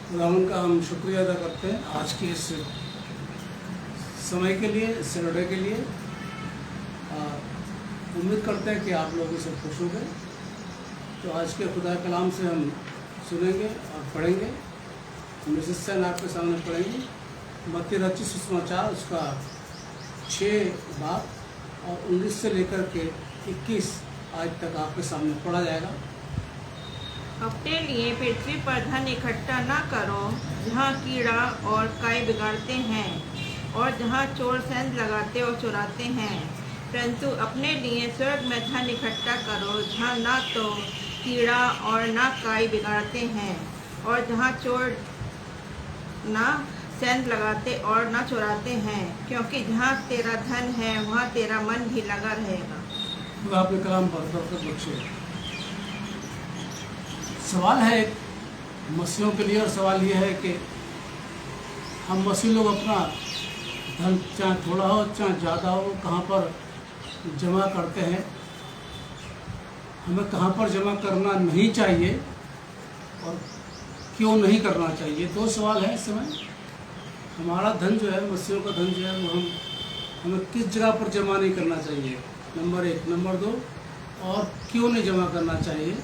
खुदावंद का हम शुक्रिया अदा करते हैं आज के इस समय के लिए, सैटरडे के लिए। उम्मीद करते हैं कि आप लोग इसे खुश हो गए। तो आज के खुदा कलाम से हम सुनेंगे और पढ़ेंगे। मिसेस सैन आपके सामने पढ़ेंगे मत्ती रचित सुसमाचार उसका 6 बाब और 19 से लेकर के 21 आज तक आपके सामने पढ़ा जाएगा। अपने लिए पृथ्वी पर धन इकट्ठा न करो, जहाँ कीड़ा और काई बिगाड़ते हैं और जहाँ चोर सेंध लगाते और चुराते हैं। परंतु अपने लिए स्वर्ग में धन इकट्ठा करो, जहाँ न तो कीड़ा और न काई बिगाड़ते हैं और जहाँ चोर न सेंध लगाते और न चुराते हैं, क्योंकि जहाँ तेरा धन है वहाँ तेरा मन भी लगा रहेगा। तो आपके कलाम पर बख्शे। सवाल है एक मसीहों के लिए, और सवाल ये है कि हम मसीह लोग अपना धन चाहे थोड़ा हो चाहे ज़्यादा हो कहाँ पर जमा करते हैं, हमें कहाँ पर जमा करना नहीं चाहिए और क्यों नहीं करना चाहिए। 2 सवाल है इस समय। हमारा धन जो है, मसीहों का धन जो है, वो हमें किस जगह पर जमा नहीं करना चाहिए, नंबर 1। नंबर 2, और क्यों नहीं जमा करना चाहिए।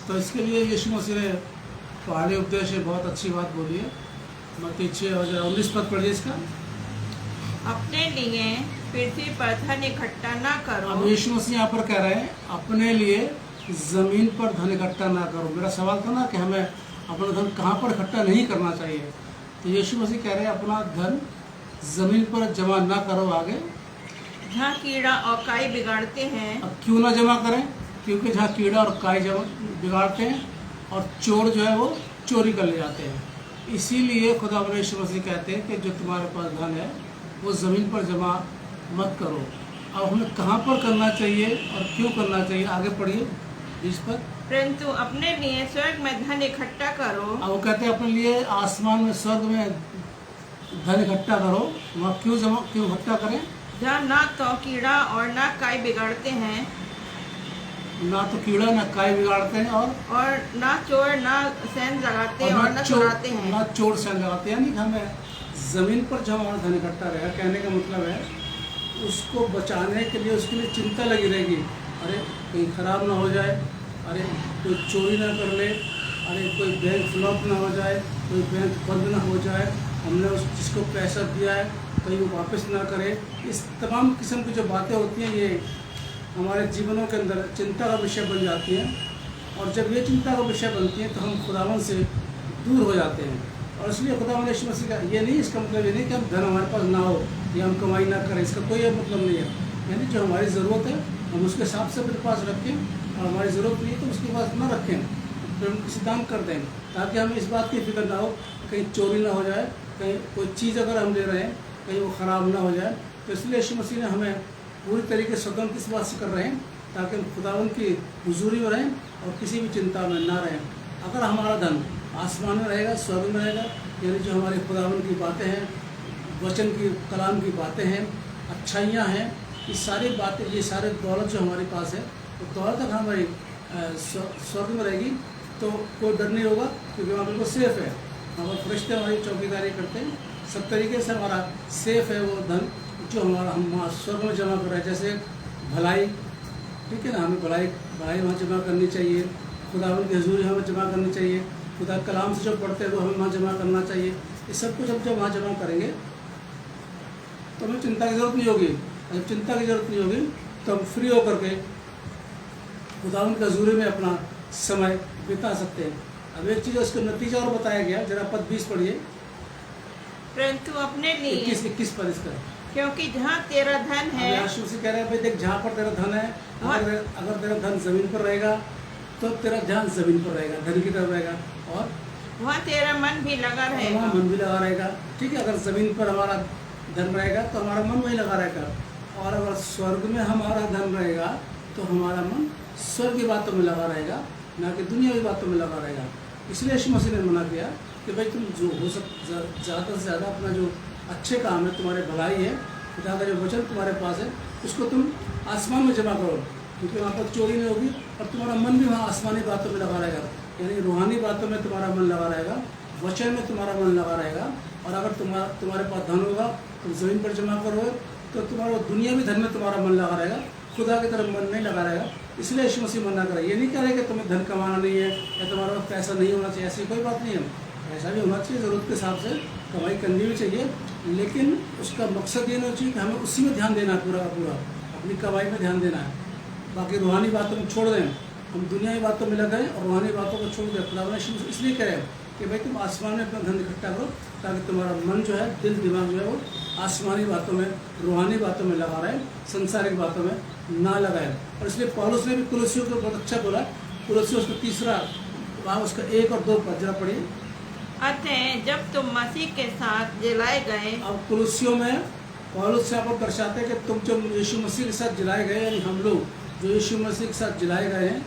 तो इसके लिए यीशु मसीह ने पहाड़ी उपदेश में बहुत अच्छी बात बोली है। मत्ती 6 और 19 पद पढ़िए इसका। अपने लिए पृथ्वी पर धन इकट्ठा न करो। अब यीशु मसीह यहाँ पर कह रहे हैं अपने लिए ज़मीन पर धन इकट्ठा ना करो। मेरा सवाल था ना कि हमें अपना धन कहाँ पर इकट्ठा नहीं करना चाहिए। तो यीशु मसीह कह रहे हैं अपना धन ज़मीन पर जमा ना करो। आगे, जहाँ कीड़ा और काई बिगाड़ते हैं। अब क्यों ना जमा करें? क्योंकि जहाँ कीड़ा और काई बिगाड़ते हैं और चोर जो है वो चोरी कर ले जाते हैं। इसीलिए खुदा यीशु मसीह कहते हैं कि जो तुम्हारे पास धन है वो ज़मीन पर जमा मत करो। अब हमें कहाँ पर करना चाहिए और क्यों करना चाहिए, आगे पढ़िए इस पर। परंतु अपने लिए स्वर्ग में धन इकट्ठा करो। अब वो कहते हैं अपने लिए आसमान में, स्वर्ग में धन इकट्ठा करो। वहाँ क्यों इकट्ठा करें? जहाँ ना तो कीड़ा और ना काई बिगाड़ते हैं, ना तो कीड़ा ना काई बिगाड़ते हैं और ना चोर ना सेंध लगाते और ना चुराते हैं। ना चोर सेंध लगाते हैं। यानी कि हमें ज़मीन पर जब हमारा धन इकट्ठा रहेगा, कहने का मतलब है उसको बचाने के लिए उसके लिए चिंता लगी रहेगी। अरे कहीं ख़राब ना हो जाए, अरे कोई चोरी ना कर ले, अरे कोई बैंक फ्लॉप ना हो जाए, कोई बैंक बंद ना हो जाए, हमने उस जिसको पैसा दिया है कहीं वो वापस ना करे। इस तमाम किस्म की जो बातें होती हैं ये हमारे जीवनों के अंदर चिंता का विषय बन जाती हैं। और जब ये चिंता का विषय बनती है तो हम खुदावन से दूर हो जाते हैं। और इसलिए खुदावन यीशु मसीह का ये नहीं, इसका मतलब ये नहीं कि हम धन हमारे पास ना हो या हम कमाई ना करें, इसका कोई मतलब नहीं है। यानी जो हमारी ज़रूरत है हम उसके हिसाब से अपने पास रखें, और हमारी ज़रूरत नहीं है तो उसके पास ना रखें, फिर हम किसी दान कर दें, ताकि हमें इस बात की फिक्र ना हो कहीं चोरी ना हो जाए, कहीं कोई चीज़ अगर हम ले रहे हैं कहीं वो ख़राब ना हो जाए। तो इसलिए यीशु मसीह ने हमें पूरी तरीके से स्वतंत्र इस बात से कर रहे हैं ताकि हम खुदावन की हुजूरी में रहें और किसी भी चिंता में ना रहें। अगर हमारा धन आसमान में रहेगा, स्वर्ग में रहेगा, यानी जो हमारे खुदावन की बातें हैं, वचन की कलाम की बातें हैं, अच्छाइयाँ हैं, ये सारी बातें, ये सारे दौलत जो हमारे पास है, तो दौलत अगर हमारी स्वर्ग में रहेगी तो कोई डर नहीं होगा, क्योंकि वहाँ बिल्कुल सेफ़ है। वहाँ पर फरिश्ते हमारी चौकीदारी करते हैं, सब तरीके से हमारा सेफ़ है वो धन जो हम स्वर्ग में जमा कर रहे हैं। जैसे भलाई, ठीक है ना, हमें भलाई वहाँ जमा करनी चाहिए, खुदावंद की हजूरी हमें जमा करनी चाहिए, खुदा कलाम से जो पढ़ते हैं वो हमें वहाँ जमा करना चाहिए। ये सब कुछ हम जब वहाँ जमा करेंगे तो हमें चिंता की ज़रूरत नहीं होगी। जब चिंता की ज़रूरत नहीं होगी तो हम फ्री होकर के खुदावंद की हजूरी में अपना समय बिता सकते हैं। अब एक चीज़ उसका नतीजा और बताया गया, जरा पद 20 पढ़िए। परंतु अपने लिए 21 पद इसका, क्योंकि जहाँ तेरा धन है। यीशु से कह रहे हैं भाई देख, जहाँ पर तेरा धन है, अगर तेरा धन ज़मीन पर रहेगा तो तेरा ध्यान ज़मीन पर रहेगा, धन की तरफ रहेगा, और वहाँ तेरा मन भी लगा रहेगा। मन भी लगा रहेगा, ठीक है। अगर ज़मीन पर हमारा धन रहेगा तो हमारा मन वहीं लगा रहेगा, और अगर स्वर्ग में हमारा धन रहेगा तो हमारा मन स्वर्ग की बातों में लगा रहेगा, ना कि दुनियावी बातों में लगा रहेगा। इसलिए यीशु मसीह ने मना किया कि भाई तुम जो हो ज़्यादा से ज़्यादा अपना जो अच्छे काम है, तुम्हारे भलाई है, खुदा का जो वचन तुम्हारे पास है, उसको तुम आसमान में जमा करो, क्योंकि वहाँ पर चोरी नहीं होगी और तुम्हारा मन भी वहाँ आसमानी बातों में लगा रहेगा, यानी रूहानी बातों में तुम्हारा मन लगा रहेगा, वचन में तुम्हारा मन लगा रहेगा, और अगर तुम्हारे पास धन होगा तुम ज़मीन पर जमा करोगे तो तुम्हारा दुनियावी धन में तुम्हारा मन लगा रहेगा, खुदा की तरफ मन नहीं लगा रहेगा। इसलिए यीशु मसीह मना करे। ये नहीं कह रहे कि तुम्हें धन कमाना नहीं है या तुम्हारे पास पैसा नहीं होना चाहिए, ऐसी कोई बात नहीं है। पैसा भी होना चाहिए, ज़रूरत के हिसाब से कमाई करनी भी चाहिए, लेकिन उसका मकसद ये नहीं चाहिए कि हमें उसी में ध्यान देना है, पूरा का पूरा अपनी कमाई में ध्यान देना है। बाकी रूहानी बातों में छोड़ दें, हम दुनियावी बातों में लग गए और रूहानी बातों को छोड़ दें। खुदा ने इसलिए कह रहे हैं कि भाई तुम आसमान में अपना धन इकट्ठा करो, ताकि तुम्हारा मन जो है, दिल दिमाग जो है वो आसमानी बातों में, रूहानी बातों में लगा रहे, संसारिक बातों में ना लगाए। और इसलिए पौलुस ने भी कुलुस्सियों को बहुत अच्छा बोला। कुलुस्सियों उसका 3 वहाँ उसका 1 और 2 पद जरा पढ़िए। अतः जब तुम मसीह के साथ जलाए गए। अब कुलुस्सियों में पौलुस से आपको दर्शाते हैं कि तुम जब यीशु मसीह के साथ जलाए गए, यानी हम लोग जो यीशु मसीह के साथ जलाए गए हैं,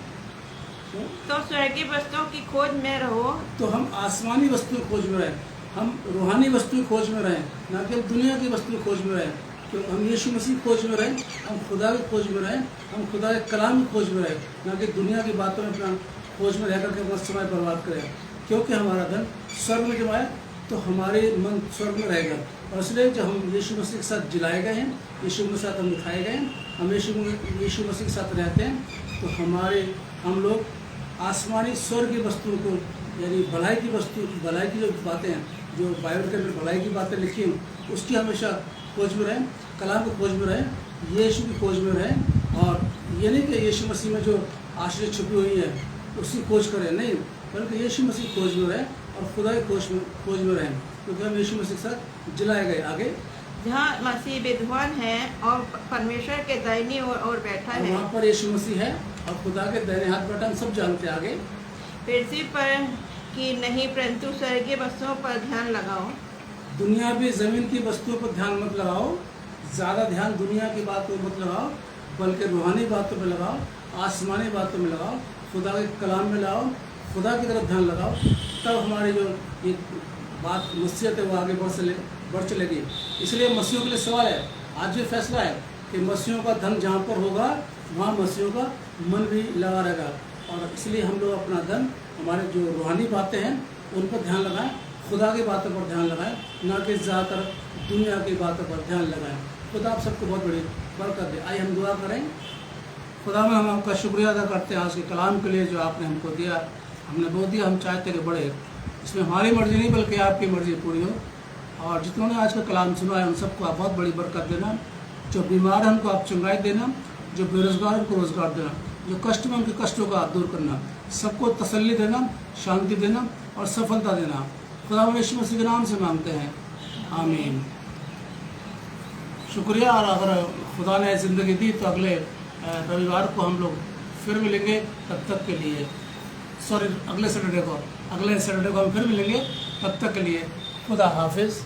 तो स्वर्गीय वस्तुओं की खोज में रहो। तो हम आसमानी वस्तु की खोज में रहें, हम रूहानी वस्तु की खोज में रहें, ना कि हम दुनिया की वस्तु की खोज में रहें। तो हम यीशु मसीह की खोज में रहें, हम खुदा की खोज में रहें, हम खुदा के कलाम की खोज में रहें, ना कि दुनिया की बातों में अपना खोज में रह करके अपना समय बर्बाद करें। क्योंकि हमारा धन स्वर्ग में जमा है, तो हमारे मन स्वर्ग में रहेगा। और इसलिए जब हम यीशु मसीह के साथ जिलाए गए हैं, यीशु के साथ हम दिखाए गए हैं, हम यीशु मसीह के साथ रहते हैं, तो हम लोग आसमानी स्वर्ग की वस्तुओं को, यानी भलाई की वस्तु, भलाई की जो बातें हैं, जो बाइबल के अंदर भलाई की बातें लिखी हैं, उसकी हमेशा खोज में रहें, कलाम की खोज में रहें, यीशु की खोज में रहें। और ये नहीं कि यीशु मसीह में जो आशीष छुपी हुई है उसकी खोज करें, नहीं, बल्कि यीशु मसीह खोज में रहें और खुदा की खोज में रहें, क्योंकि हम यीशु मसीह के साथ जिलाए गए। आगे जहाँ मसीह विद्वान है और परमेश्वर के दाहिनी ओर बैठा है, वहाँ पर यीशु मसीह है और खुदा के दाहिने हाथ बैठा, हम सब जानते हैं। आगे पृथ्वी पर की नहीं, परंतु स्वर्गीय वस्तुओं पर ध्यान लगाओ। दुनिया भी ज़मीन की वस्तुओं पर ध्यान मत लगाओ, ज़्यादा ध्यान दुनिया की बातों मत लगाओ, बल्कि रूहानी बातों में लगाओ, आसमानी बातों में लगाओ, खुदा के कलाम में लगाओ, खुदा की तरफ ध्यान लगाओ। तब हमारी जो ये बात मसीहत है वो आगे बढ़ चलेगी। इसलिए मसीहों के लिए सवाल है, आज भी फैसला है कि मसीहों का धन जहाँ पर होगा वहाँ मसीहों का मन भी लगा रहेगा। और इसलिए हम लोग अपना धन, हमारे जो रूहानी बातें हैं उन पर ध्यान लगाएं, खुदा की बातों पर ध्यान लगाएं, ना कि ज़्यादातर दुनिया की बातों पर ध्यान लगाएं। खुदा आप सबको बहुत बड़ी बरकत दे। आइए हम दुआ करें। खुदा में हम आपका शुक्रिया अदा करते हैं आज के कलाम के लिए जो आपने हमको दिया। हमने बहुत दिया, हम चाहते कि बढ़े, इसमें हमारी मर्जी नहीं बल्कि आपकी मर्जी पूरी हो। और जितनों ने आज का कलाम सुना है उन सबको आप बहुत बड़ी बरकत देना। जो बीमार हैं उनको आप चंगाई देना, जो बेरोजगार हैं उनको रोजगार देना, जो कष्ट में उनके कष्टों को आप दूर करना, सबको तसल्ली देना, शांति देना और सफलता देना। खुदा यीशु मसीह के नाम से मांगते हैं, आमीन। शुक्रिया। और अगर खुदा ने ज़िंदगी दी तो अगले रविवार को हम लोग फिर मिलेंगे। तब तक के लिए अगले सैटरडे को हम फिर मिलेंगे। तब तक के लिए खुदा हाफिज़।